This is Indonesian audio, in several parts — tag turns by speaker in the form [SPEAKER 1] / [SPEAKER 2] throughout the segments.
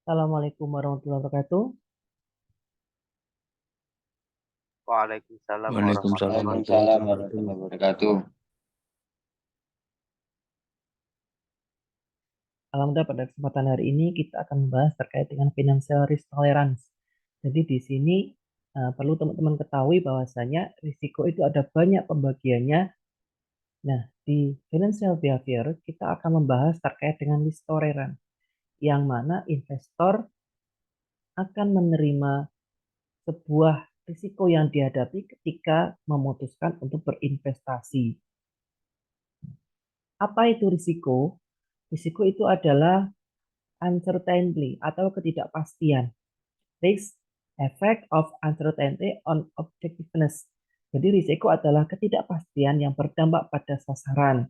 [SPEAKER 1] Assalamualaikum warahmatullahi wabarakatuh.
[SPEAKER 2] Waalaikumsalam
[SPEAKER 3] Waalaikumsalam
[SPEAKER 2] warahmatullahi
[SPEAKER 3] warahmatullahi
[SPEAKER 2] wabarakatuh.
[SPEAKER 3] warahmatullahi wabarakatuh.
[SPEAKER 1] Alhamdulillah pada kesempatan hari ini kita akan membahas terkait dengan financial risk tolerance. Jadi di sini perlu teman-teman ketahui bahwasanya risiko itu ada banyak pembagiannya. Nah, di financial behavior kita akan membahas terkait dengan risk tolerance, yang mana investor akan menerima sebuah risiko yang dihadapi ketika memutuskan untuk berinvestasi. Apa itu risiko? Risiko itu adalah uncertainty atau ketidakpastian. Risk effect of uncertainty on objectiveness. Jadi risiko adalah ketidakpastian yang berdampak pada sasaran.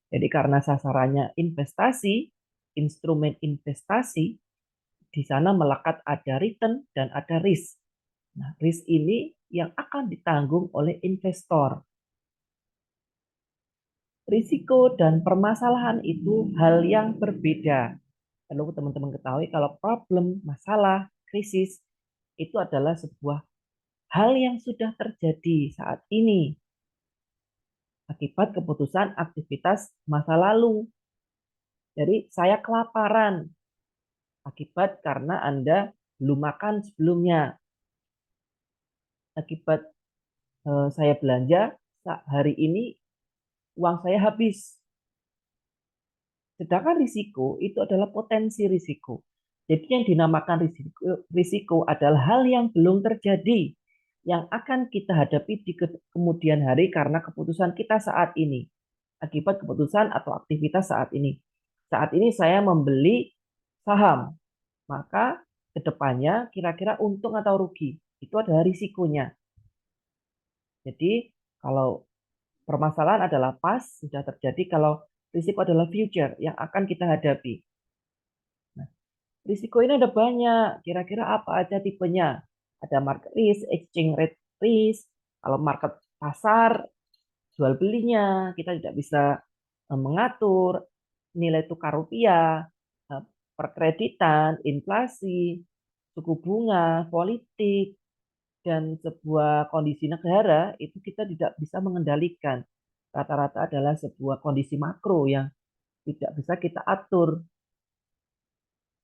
[SPEAKER 1] Jadi karena sasarannya investasi, instrumen investasi, di sana melekat ada return dan ada risk. Nah, risk ini yang akan ditanggung oleh investor. Risiko dan permasalahan itu hal yang berbeda. Perlu teman-teman ketahui kalau problem, masalah, krisis itu adalah sebuah hal yang sudah terjadi saat ini akibat keputusan aktivitas masa lalu. Jadi saya kelaparan akibat karena Anda belum makan sebelumnya. Akibat saya belanja hari ini uang saya habis. Sedangkan risiko itu adalah potensi risiko. Jadi yang dinamakan risiko adalah hal yang belum terjadi, yang akan kita hadapi di kemudian hari karena keputusan kita saat ini, akibat keputusan atau aktivitas saat ini. Saat ini saya membeli saham, maka kedepannya kira-kira untung atau rugi, itu adalah risikonya. Jadi kalau permasalahan adalah past, sudah terjadi, kalau risiko adalah future yang akan kita hadapi. Nah, risiko ini ada banyak. Kira-kira apa aja tipenya? Ada market risk, exchange rate risk. Kalau market pasar, jual belinya, kita tidak bisa mengatur nilai tukar rupiah, perkreditan, inflasi, suku bunga, politik, dan sebuah kondisi negara itu kita tidak bisa mengendalikan. Rata-rata adalah sebuah kondisi makro yang tidak bisa kita atur.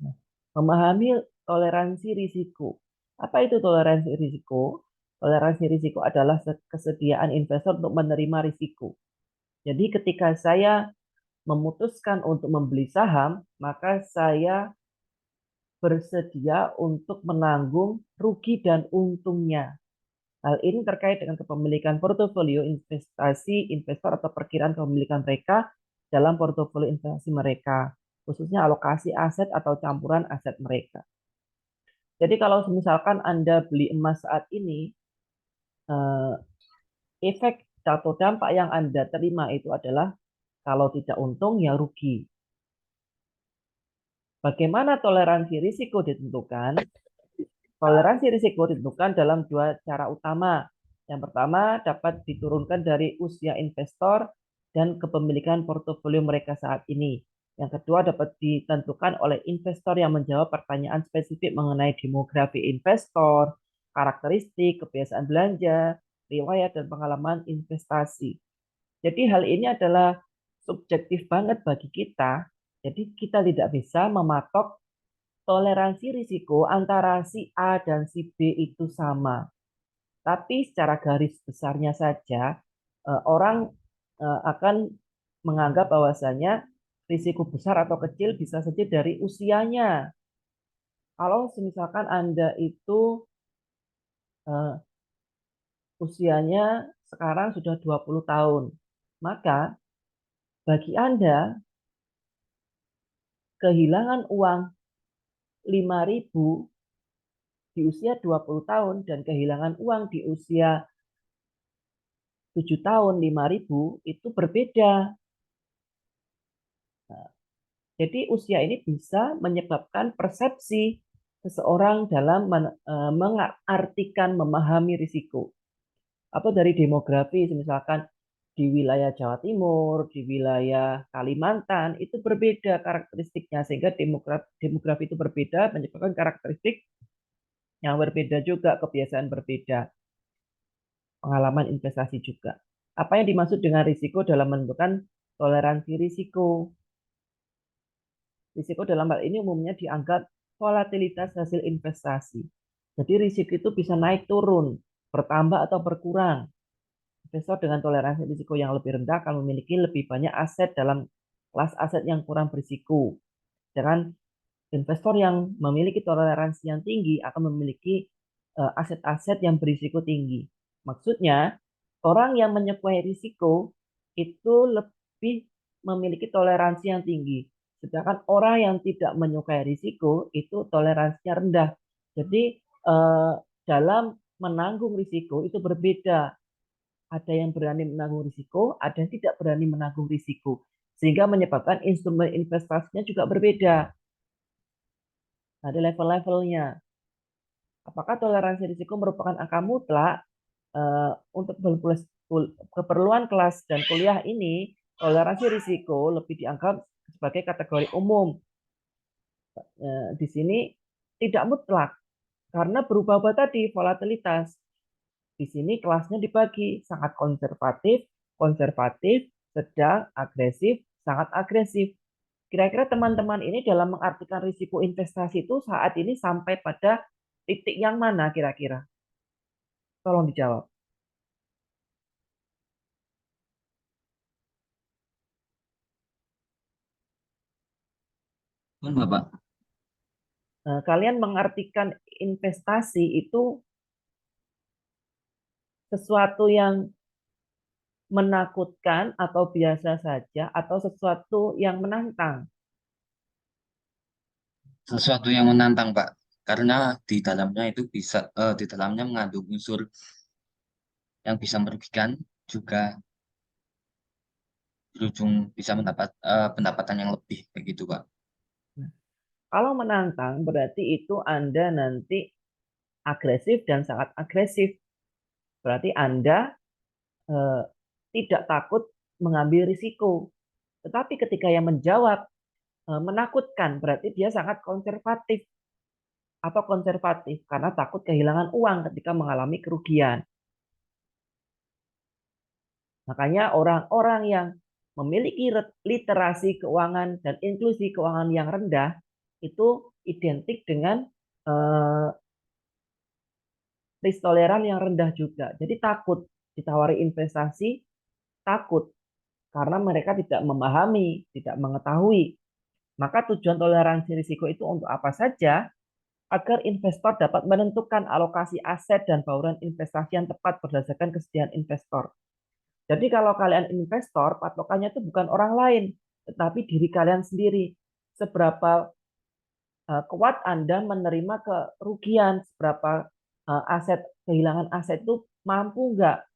[SPEAKER 1] Nah, memahami toleransi risiko. Apa itu toleransi risiko? Toleransi risiko adalah kesediaan investor untuk menerima risiko. Jadi ketika saya memutuskan untuk membeli saham, maka saya bersedia untuk menanggung rugi dan untungnya. Hal ini terkait dengan kepemilikan portofolio investasi investor atau perkiraan kepemilikan mereka dalam portofolio investasi mereka, khususnya alokasi aset atau campuran aset mereka. Jadi kalau misalkan Anda beli emas saat ini, efek atau dampak yang Anda terima itu adalah kalau tidak untung ya rugi. Bagaimana toleransi risiko ditentukan? Toleransi risiko ditentukan dalam dua cara utama. Yang pertama dapat diturunkan dari usia investor dan kepemilikan portofolio mereka saat ini. Yang kedua dapat ditentukan oleh investor yang menjawab pertanyaan spesifik mengenai demografi investor, karakteristik, kebiasaan belanja, riwayat, dan pengalaman investasi. Jadi hal ini adalah subjektif banget bagi kita. Jadi kita tidak bisa mematok toleransi risiko antara si A dan si B itu sama. Tapi secara garis besarnya saja, orang akan menganggap bahwasanya risiko besar atau kecil bisa saja dari usianya. Kalau misalkan Anda itu usianya sekarang sudah 20 tahun, maka bagi Anda kehilangan uang 5.000 di usia 20 tahun dan kehilangan uang di usia 7 tahun 5.000 itu berbeda. Nah, jadi usia ini bisa menyebabkan persepsi seseorang dalam mengartikan memahami risiko. Atau dari demografi, misalkan di wilayah Jawa Timur, di wilayah Kalimantan itu berbeda karakteristiknya sehingga demografi itu berbeda menyebabkan karakteristik yang berbeda juga, kebiasaan berbeda, pengalaman investasi juga. Apa yang dimaksud dengan risiko dalam menentukan toleransi risiko? Risiko dalam hal ini umumnya dianggap volatilitas hasil investasi. Jadi risiko itu bisa naik turun, bertambah atau berkurang. Investor dengan toleransi risiko yang lebih rendah akan memiliki lebih banyak aset dalam kelas aset yang kurang berisiko. Dengan investor yang memiliki toleransi yang tinggi akan memiliki aset-aset yang berisiko tinggi. Maksudnya, orang yang menyukai risiko itu lebih memiliki toleransi yang tinggi. Sedangkan orang yang tidak menyukai risiko itu toleransinya rendah. Jadi dalam menanggung risiko itu berbeda. Ada yang berani menanggung risiko, ada yang tidak berani menanggung risiko. Sehingga menyebabkan instrumen investasinya juga berbeda. Ada level-levelnya. Apakah toleransi risiko merupakan angka mutlak? Untuk keperluan kelas dan kuliah ini, toleransi risiko lebih dianggap sebagai kategori umum. Di sini tidak mutlak karena berubah-ubah tadi volatilitas. Di sini kelasnya dibagi sangat konservatif, konservatif, sedang, agresif, sangat agresif. Kira-kira teman-teman ini dalam mengartikan risiko investasi itu saat ini sampai pada titik yang mana kira-kira? Tolong dijawab.
[SPEAKER 2] Bapak.
[SPEAKER 1] Kalian mengartikan investasi itu sesuatu yang menakutkan atau biasa saja atau sesuatu yang menantang.
[SPEAKER 2] Sesuatu yang menantang, Pak. Karena di dalamnya itu bisa di dalamnya mengandung unsur yang bisa merugikan, juga berujung bisa mendapat pendapatan yang lebih begitu, Pak.
[SPEAKER 1] Nah, kalau menantang berarti itu Anda nanti agresif dan sangat agresif. Berarti Anda eh, tidak takut mengambil risiko. Tetapi ketika yang menjawab menakutkan, berarti dia sangat konservatif atau konservatif karena takut kehilangan uang ketika mengalami kerugian. Makanya orang-orang yang memiliki literasi keuangan dan inklusi keuangan yang rendah itu identik dengan eh, risk toleran yang rendah juga. Jadi takut ditawari investasi, takut karena mereka tidak memahami, tidak mengetahui. Maka tujuan toleransi risiko itu untuk apa saja? Agar investor dapat menentukan alokasi aset dan bauran investasi yang tepat berdasarkan kesediaan investor. Jadi kalau kalian investor, patokannya itu bukan orang lain, tetapi diri kalian sendiri. Seberapa kuat Anda menerima kerugian, seberapa aset kehilangan aset itu mampu nggak?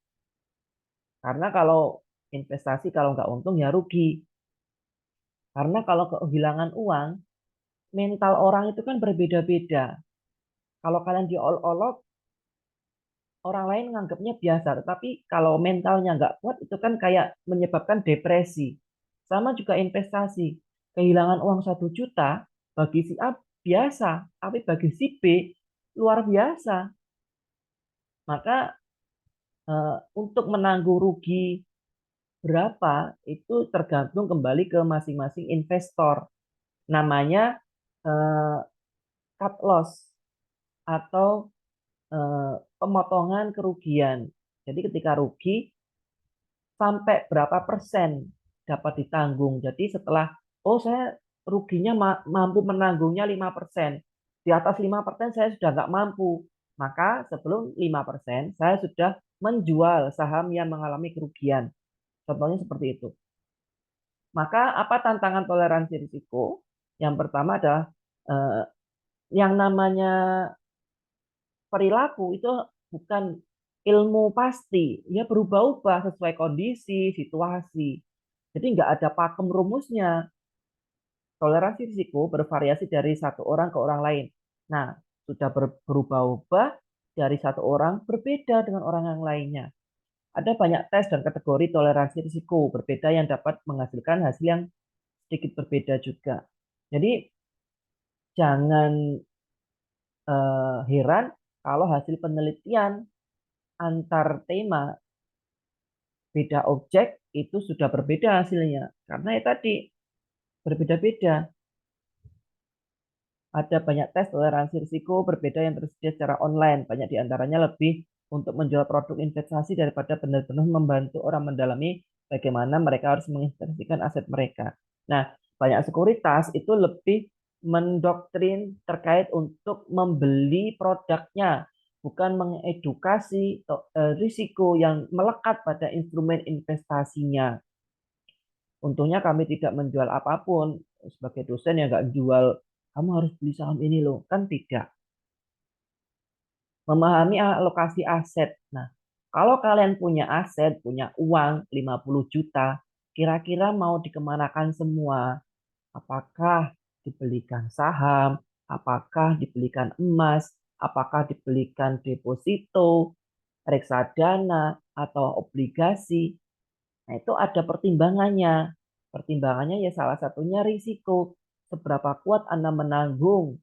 [SPEAKER 1] Karena kalau investasi kalau nggak untung ya rugi. Karena kalau kehilangan uang, mental orang itu kan berbeda-beda. Kalau kalian diolok-olok, orang lain nganggapnya biasa, tetapi kalau mentalnya nggak kuat itu kan kayak menyebabkan depresi. Sama juga investasi. Kehilangan uang 1 juta bagi si A biasa, tapi bagi si B luar biasa. Maka untuk menanggung rugi berapa itu tergantung kembali ke masing-masing investor. Namanya eh, cut loss atau pemotongan kerugian. Jadi ketika rugi sampai berapa persen dapat ditanggung. Jadi setelah, oh saya ruginya mampu menanggungnya 5%. Di atas 5% saya sudah nggak mampu. Maka sebelum 5% saya sudah menjual saham yang mengalami kerugian. Contohnya seperti itu. Maka apa tantangan toleransi risiko? Yang pertama adalah eh, yang namanya perilaku itu bukan ilmu pasti, ya berubah-ubah sesuai kondisi, situasi. Jadi nggak ada pakem rumusnya. Toleransi risiko bervariasi dari satu orang ke orang lain. Nah, sudah berubah-ubah dari satu orang berbeda dengan orang yang lainnya. Ada banyak tes dan kategori toleransi risiko berbeda yang dapat menghasilkan hasil yang sedikit berbeda juga. Jadi jangan heran kalau hasil penelitian antar tema beda objek itu sudah berbeda hasilnya. Karena ya tadi berbeda-beda. Ada banyak tes toleransi risiko berbeda yang tersedia secara online. Banyak diantaranya lebih untuk menjual produk investasi daripada benar-benar membantu orang mendalami bagaimana mereka harus menginvestasikan aset mereka. Nah, banyak sekuritas itu lebih mendoktrin terkait untuk membeli produknya, bukan mengedukasi risiko yang melekat pada instrumen investasinya. Untungnya kami tidak menjual apapun. Sebagai dosen ya nggak jual, kamu harus beli saham ini loh. Kan tidak. Memahami alokasi aset. Nah, kalau kalian punya aset, punya uang 50 juta, kira-kira mau dikemanakan semua? Apakah dibelikan saham? Apakah dibelikan emas? Apakah dibelikan deposito, reksadana, atau obligasi? Nah, itu ada pertimbangannya. Pertimbangannya ya salah satunya risiko. Seberapa kuat Anda menanggung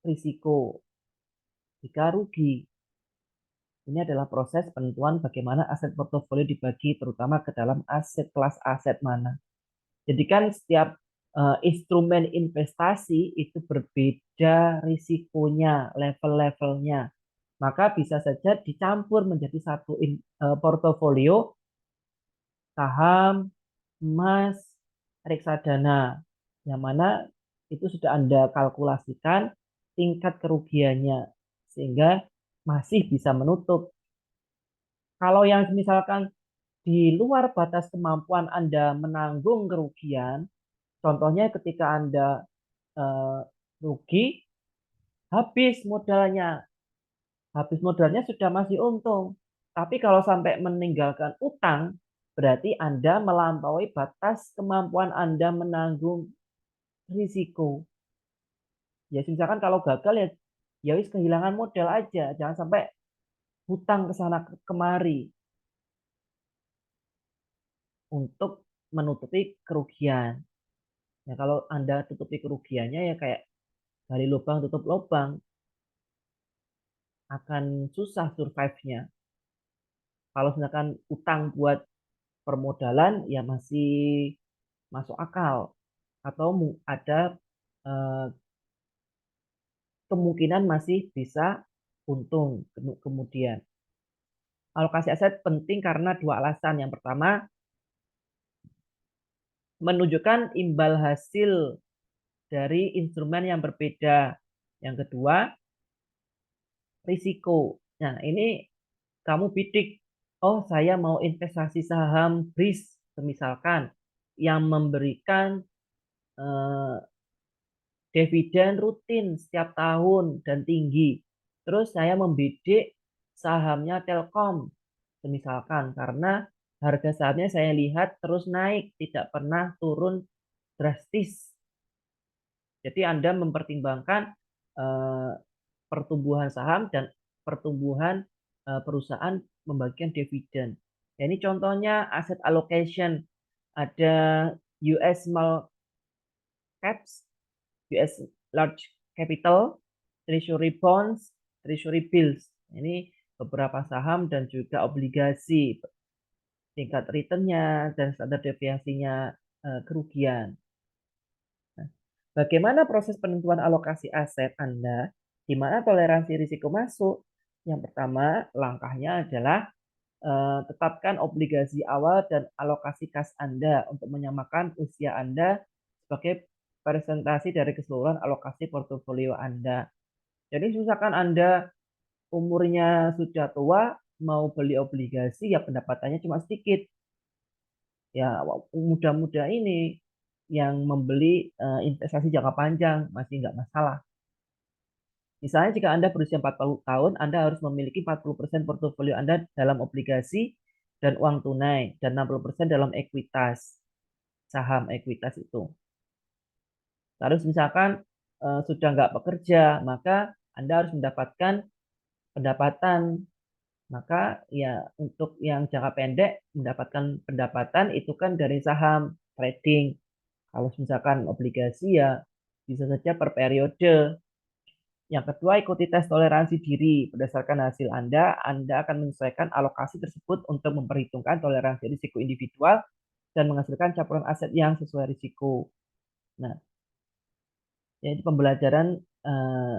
[SPEAKER 1] risiko jika rugi. Ini adalah proses penentuan bagaimana aset portofolio dibagi terutama ke dalam aset kelas aset mana. Jadi kan setiap instrumen investasi itu berbeda risikonya, level-levelnya. Maka bisa saja dicampur menjadi satu portofolio saham, emas, reksadana, yang mana itu sudah Anda kalkulasikan tingkat kerugiannya sehingga masih bisa menutup. Kalau yang misalkan di luar batas kemampuan Anda menanggung kerugian, contohnya ketika Anda eh, rugi, habis modalnya sudah masih untung. Tapi kalau sampai meninggalkan utang, berarti Anda melampaui batas kemampuan Anda menanggung risiko. Ya misalkan kalau gagal ya wis kehilangan modal aja, jangan sampai hutang ke sana kemari untuk menutupi kerugian. Ya kalau Anda tutupi kerugiannya ya kayak gali lubang tutup lubang, akan susah survive-nya. Kalau misalkan utang buat permodalan ya masih masuk akal atau ada eh, kemungkinan masih bisa untung kemudian. Alokasi aset penting karena dua alasan. Yang pertama, menunjukkan imbal hasil dari instrumen yang berbeda. Yang kedua, risiko. Nah, ini kamu bidik, oh saya mau investasi saham BRIS, misalkan, yang memberikan eh, dividen rutin setiap tahun dan tinggi. Terus saya membidik sahamnya Telkom, misalkan, karena harga sahamnya saya lihat terus naik, tidak pernah turun drastis. Jadi Anda mempertimbangkan eh, pertumbuhan saham dan pertumbuhan perusahaan membagikan dividen. Ya, ini contohnya asset allocation. Ada US small caps, US large capital, treasury bonds, treasury bills. Ini beberapa saham dan juga obligasi, tingkat returnnya dan standar deviasinya kerugian. Nah, bagaimana proses penentuan alokasi aset Anda? Di mana toleransi risiko masuk? Yang pertama, langkahnya adalah tetapkan obligasi awal dan alokasi kas Anda untuk menyamakan usia Anda sebagai presentasi dari keseluruhan alokasi portofolio Anda. Jadi misalkan Anda umurnya sudah tua, mau beli obligasi ya pendapatannya cuma sedikit. Ya muda-muda ini yang membeli investasi jangka panjang masih nggak masalah. Misalnya jika Anda berusia 40 tahun, Anda harus memiliki 40% portofolio Anda dalam obligasi dan uang tunai, dan 60% dalam ekuitas, saham ekuitas itu. Terus misalkan sudah nggak bekerja, maka Anda harus mendapatkan pendapatan Maka ya untuk yang jangka pendek mendapatkan pendapatan itu kan dari saham trading. Kalau misalkan obligasi ya bisa saja per periode. Yang kedua, ikuti tes toleransi diri. Berdasarkan hasil Anda akan menyesuaikan alokasi tersebut untuk memperhitungkan toleransi risiko individual dan menghasilkan campuran aset yang sesuai risiko. Nah, jadi pembelajaran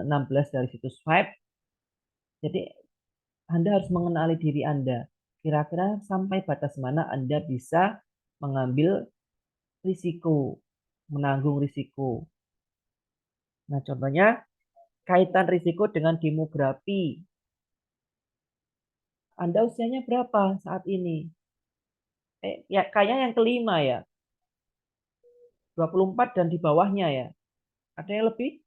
[SPEAKER 1] 16 dari situs Vibe. Jadi Anda harus mengenali diri Anda. Kira-kira sampai batas mana Anda bisa mengambil risiko, menanggung risiko. Nah, contohnya kaitan risiko dengan demografi. Anda usianya berapa saat ini? Ya kayaknya yang kelima ya. 24 dan di bawahnya ya. Ada yang lebih?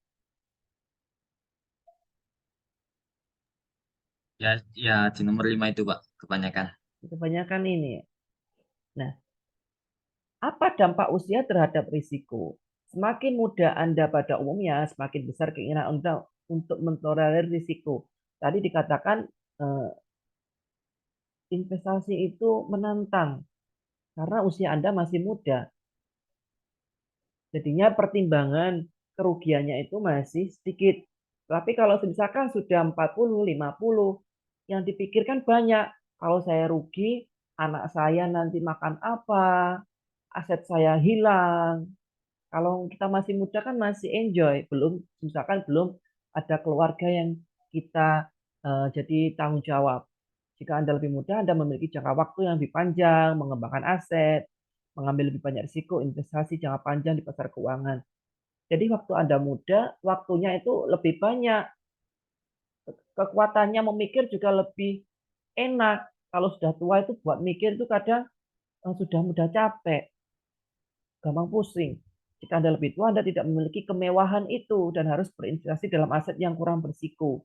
[SPEAKER 2] Ya, ya di nomor 5 itu Pak, kebanyakan.
[SPEAKER 1] Kebanyakan ini ya. Nah, apa dampak usia terhadap risiko? Semakin muda Anda pada umumnya, semakin besar keinginan Anda untuk mentolerir risiko. Tadi dikatakan investasi itu menantang karena usia Anda masih muda. Jadinya pertimbangan kerugiannya itu masih sedikit. Tapi kalau misalkan sudah 40, 50, yang dipikirkan banyak. Kalau saya rugi, anak saya nanti makan apa, aset saya hilang. Kalau kita masih muda kan masih enjoy, belum misalkan belum ada keluarga yang kita jadi tanggung jawab. Jika Anda lebih muda, Anda memiliki jangka waktu yang lebih panjang, mengembangkan aset, mengambil lebih banyak risiko, investasi jangka panjang di pasar keuangan. Jadi waktu Anda muda, waktunya itu lebih banyak. Kekuatannya memikir juga lebih enak. Kalau sudah tua itu buat mikir itu kadang sudah mudah capek, gampang pusing. Jika Anda lebih tua, Anda tidak memiliki kemewahan itu dan harus berinvestasi dalam aset yang kurang berisiko.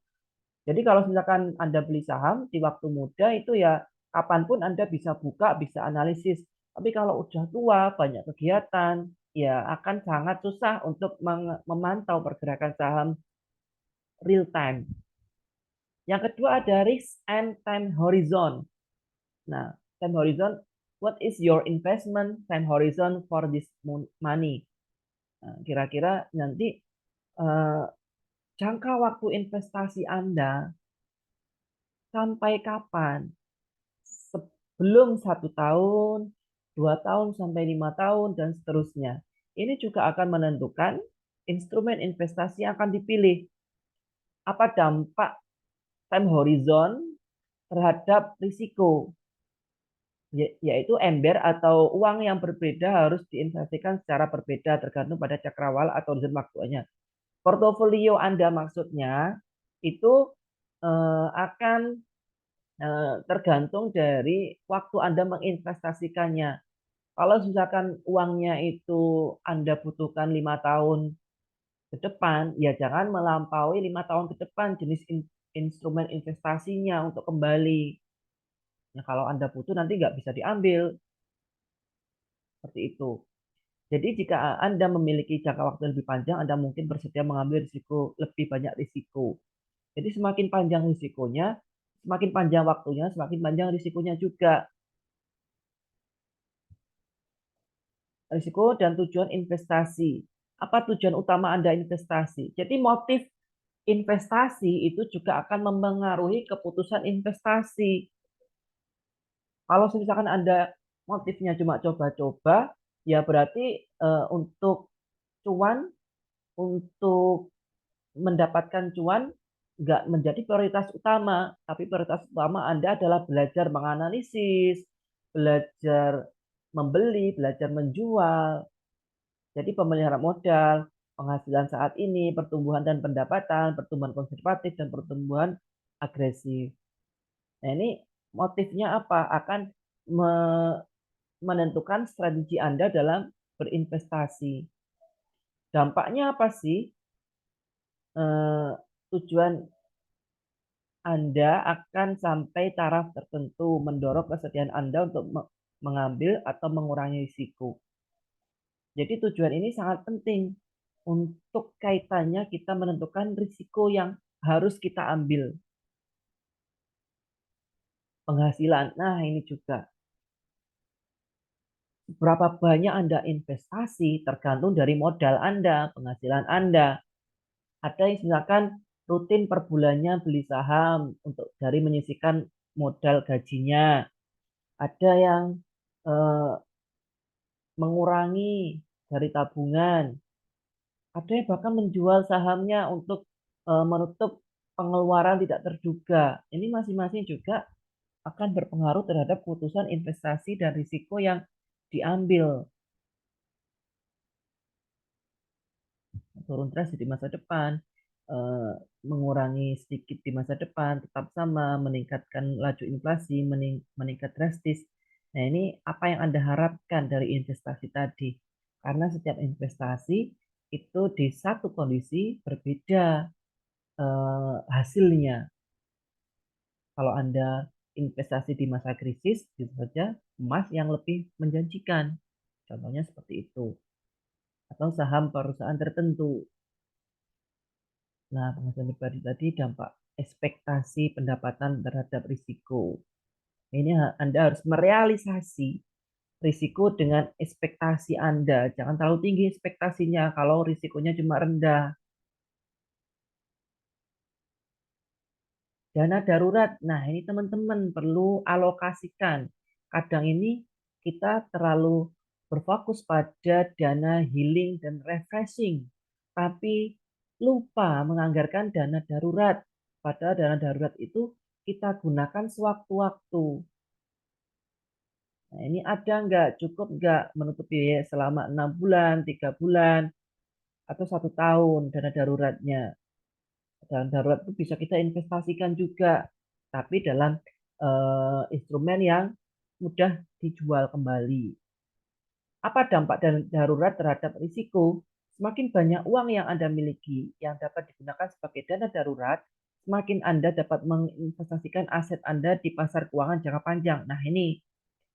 [SPEAKER 1] Jadi kalau misalkan Anda beli saham di waktu muda itu ya kapanpun Anda bisa buka, bisa analisis. Tapi kalau udah tua, banyak kegiatan, ya akan sangat susah untuk memantau pergerakan saham real time. Yang kedua ada risk and time horizon. Nah, time horizon, what is your investment time horizon for this money? Nah, kira-kira nanti eh, jangka waktu investasi Anda sampai kapan? Sebelum 1 tahun, 2 tahun sampai 5 tahun dan seterusnya. Ini juga akan menentukan instrumen investasi yang akan dipilih. Apa dampak time horizon terhadap risiko? Yaitu ember atau uang yang berbeda harus diinvestasikan secara berbeda tergantung pada cakrawala atau zona waktunya. Portofolio Anda maksudnya itu akan tergantung dari waktu Anda menginvestasikannya. Kalau misalkan uangnya itu Anda butuhkan 5 tahun ke depan, ya jangan melampaui 5 tahun ke depan jenis instrumen investasinya untuk kembali. Nah, kalau Anda butuh nanti nggak bisa diambil seperti itu. Jadi jika Anda memiliki jangka waktu lebih panjang, Anda mungkin bersedia mengambil risiko lebih banyak risiko. Jadi semakin panjang risikonya, semakin panjang waktunya, semakin panjang risikonya juga. Risiko dan tujuan investasi. Apa tujuan utama Anda investasi? Jadi motif investasi itu juga akan mempengaruhi keputusan investasi. Kalau misalkan Anda motifnya cuma coba-coba, ya berarti untuk cuan, untuk mendapatkan cuan nggak menjadi prioritas utama, tapi prioritas utama Anda adalah belajar menganalisis, belajar membeli, belajar menjual. Jadi pemeliharaan modal, penghasilan saat ini, pertumbuhan dan pendapatan, pertumbuhan konservatif dan pertumbuhan agresif. Nah ini motifnya apa? Akan menentukan strategi Anda dalam berinvestasi. Dampaknya apa sih? Tujuan Anda akan sampai taraf tertentu, mendorong kesediaan Anda untuk mengambil atau mengurangi risiko. Jadi tujuan ini sangat penting untuk kaitannya kita menentukan risiko yang harus kita ambil. penghasilan. Nah, ini juga berapa banyak Anda investasi tergantung dari modal Anda, penghasilan Anda. Ada yang misalkan rutin per bulannya beli saham untuk dari menyisihkan modal gajinya. Ada yang eh, mengurangi dari tabungan. Ada yang bahkan menjual sahamnya untuk menutup pengeluaran tidak terduga. Ini masing-masing juga akan berpengaruh terhadap keputusan investasi dan risiko yang diambil. Turun drastis di masa depan, eh, mengurangi sedikit di masa depan, tetap sama, meningkatkan laju inflasi, meningkat drastis. Nah, ini apa yang Anda harapkan dari investasi tadi? Karena setiap investasi itu di satu kondisi berbeda hasilnya. Kalau Anda investasi di masa krisis, bisa saja emas yang lebih menjanjikan. Contohnya seperti itu. Atau saham perusahaan tertentu. Nah, penghasilan pribadi tadi dampak ekspektasi pendapatan terhadap risiko. Ini Anda harus merealisasi risiko dengan ekspektasi Anda. Jangan terlalu tinggi ekspektasinya kalau risikonya cuma rendah. Dana darurat. Nah, ini teman-teman perlu alokasikan. Kadang ini kita terlalu berfokus pada dana healing dan refreshing, tapi lupa menganggarkan dana darurat. Padahal dana darurat itu kita gunakan sewaktu-waktu. Nah, ini ada nggak, cukup nggak menutup biaya selama 6 bulan, 3 bulan, atau 1 tahun dana daruratnya. Dana darurat itu bisa kita investasikan juga, tapi dalam instrumen yang mudah dijual kembali. Apa dampak dana darurat terhadap risiko? Semakin banyak uang yang Anda miliki yang dapat digunakan sebagai dana darurat, semakin Anda dapat menginvestasikan aset Anda di pasar keuangan jangka panjang. Nah, ini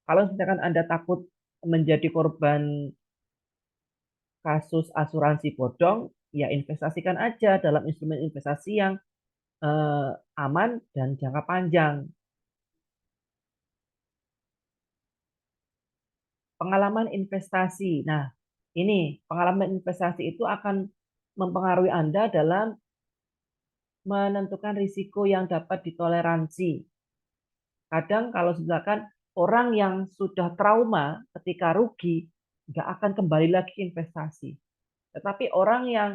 [SPEAKER 1] kalau misalkan Anda takut menjadi korban kasus asuransi bodong, ya investasikan aja dalam instrumen investasi yang eh, aman dan jangka panjang. Pengalaman investasi. Nah, ini pengalaman investasi itu akan mempengaruhi Anda dalam menentukan risiko yang dapat ditoleransi. Kadang kalau misalkan orang yang sudah trauma ketika rugi, nggak akan kembali lagi investasi. Tetapi orang yang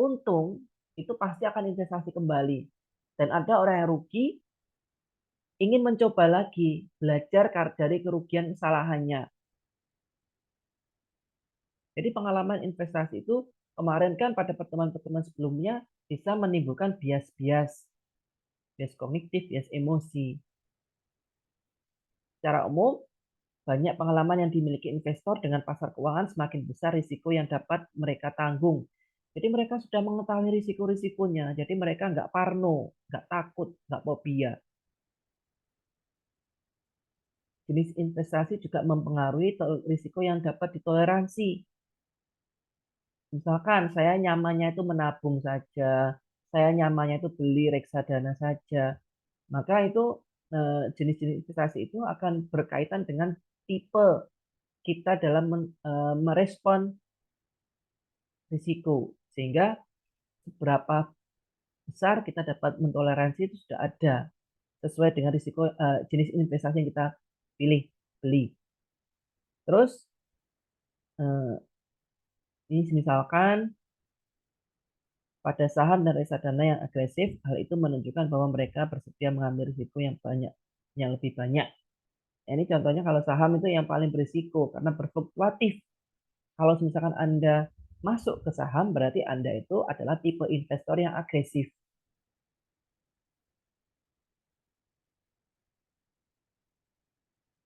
[SPEAKER 1] untung, itu pasti akan investasi kembali. Dan ada orang yang rugi, ingin mencoba lagi, belajar dari kerugian kesalahannya. Jadi pengalaman investasi itu kemarin kan pada pertemuan-pertemuan sebelumnya bisa menimbulkan bias-bias, bias kognitif, bias emosi. Secara umum, banyak pengalaman yang dimiliki investor dengan pasar keuangan semakin besar risiko yang dapat mereka tanggung. Jadi mereka sudah mengetahui risiko-risikonya, jadi mereka nggak parno, nggak takut, nggak fobia. Jenis investasi juga mempengaruhi risiko yang dapat ditoleransi. Misalkan saya nyamannya itu menabung saja, saya nyamannya itu beli reksadana saja, maka itu jenis-jenis investasi itu akan berkaitan dengan tipe kita dalam merespon risiko, sehingga seberapa besar kita dapat mentoleransi itu sudah ada sesuai dengan risiko jenis investasi yang kita pilih beli. Terus ini misalkan pada saham dan reksadana yang agresif, hal itu menunjukkan bahwa mereka bersedia mengambil risiko yang banyak, yang lebih banyak. Nah, ini contohnya kalau saham itu yang paling berisiko karena berfluktuatif. Kalau misalkan Anda masuk ke saham, berarti Anda itu adalah tipe investor yang agresif.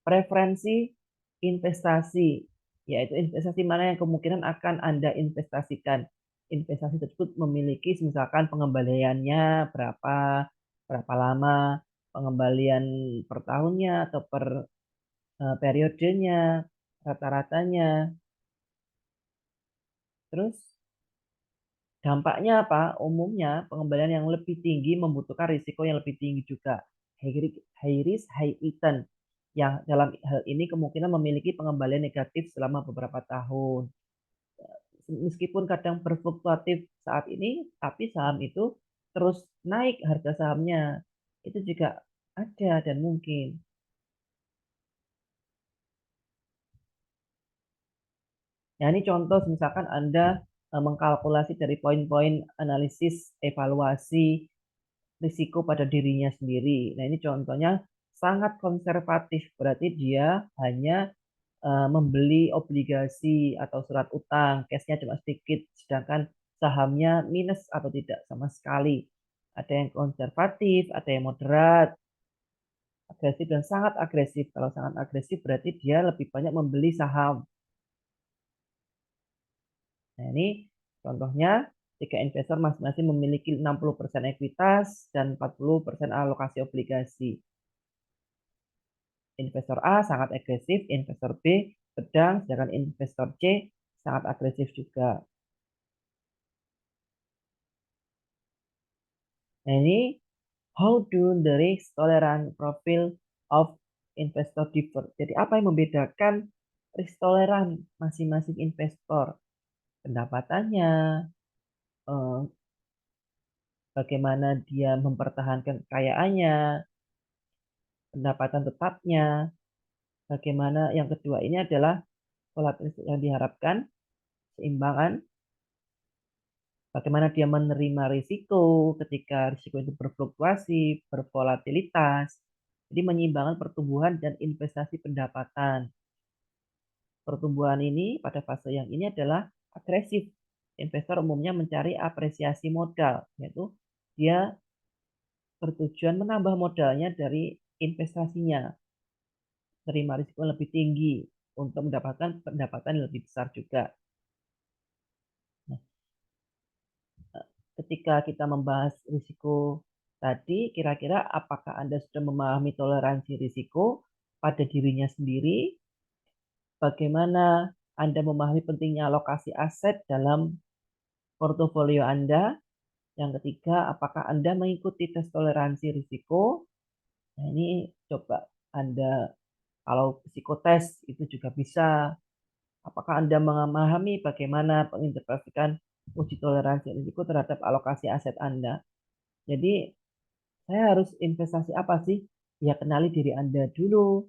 [SPEAKER 1] Preferensi investasi, yaitu investasi mana yang kemungkinan akan Anda investasikan. Investasi tersebut memiliki misalkan pengembaliannya berapa, berapa lama, pengembalian per tahunnya atau per periodenya, rata-ratanya. Terus dampaknya apa? Umumnya pengembalian yang lebih tinggi membutuhkan risiko yang lebih tinggi juga. high risk, high return, yang dalam hal ini kemungkinan memiliki pengembalian negatif selama beberapa tahun. Meskipun kadang berfluktuatif saat ini, tapi saham itu terus naik harga sahamnya. Itu juga ada dan mungkin. Nah, ini contoh misalkan Anda mengkalkulasi dari poin-poin analisis evaluasi risiko pada dirinya sendiri. Nah, ini contohnya sangat konservatif, berarti dia hanya membeli obligasi atau surat utang, cashnya cuma sedikit, sedangkan sahamnya minus atau tidak sama sekali. Ada yang konservatif, ada yang moderat, agresif dan sangat agresif. Kalau sangat agresif berarti dia lebih banyak membeli saham. Nah, ini contohnya jika investor masing-masing memiliki 60% ekuitas dan 40% alokasi obligasi. Investor A sangat agresif, investor B sedang, sedangkan investor C sangat agresif juga. Nah, ini how do the risk tolerance profile of investor differ? Jadi apa yang membedakan risk tolerance masing-masing investor? Pendapatannya, eh, bagaimana dia mempertahankan kekayaannya, pendapatan tetapnya, bagaimana yang kedua ini adalah volatilitas yang diharapkan, keseimbangan, bagaimana dia menerima risiko ketika risiko itu berfluktuasi, bervolatilitas. Jadi menyeimbangkan pertumbuhan dan investasi pendapatan. Pertumbuhan ini pada fase yang ini adalah agresif. Investor umumnya mencari apresiasi modal, yaitu dia bertujuan menambah modalnya dari investasinya, terima risiko lebih tinggi untuk mendapatkan pendapatan yang lebih besar juga. Nah, ketika kita membahas risiko tadi, kira-kira apakah Anda sudah memahami toleransi risiko pada dirinya sendiri? Bagaimana Anda memahami pentingnya alokasi aset dalam portofolio Anda? Yang ketiga, apakah Anda mengikuti tes toleransi risiko? Nah, ini coba Anda, kalau psikotes itu juga bisa. Apakah Anda memahami bagaimana menginterpretasikan uji toleransi risiko terhadap alokasi aset Anda? Jadi, saya harus investasi apa sih? Ya, kenali diri Anda dulu.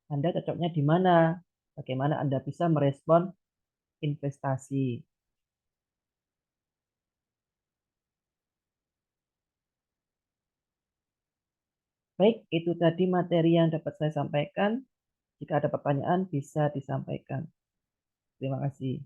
[SPEAKER 1] Anda cocoknya di mana? Bagaimana Anda bisa merespon investasi? Baik, itu tadi materi yang dapat saya sampaikan. Jika ada pertanyaan, bisa disampaikan. Terima kasih.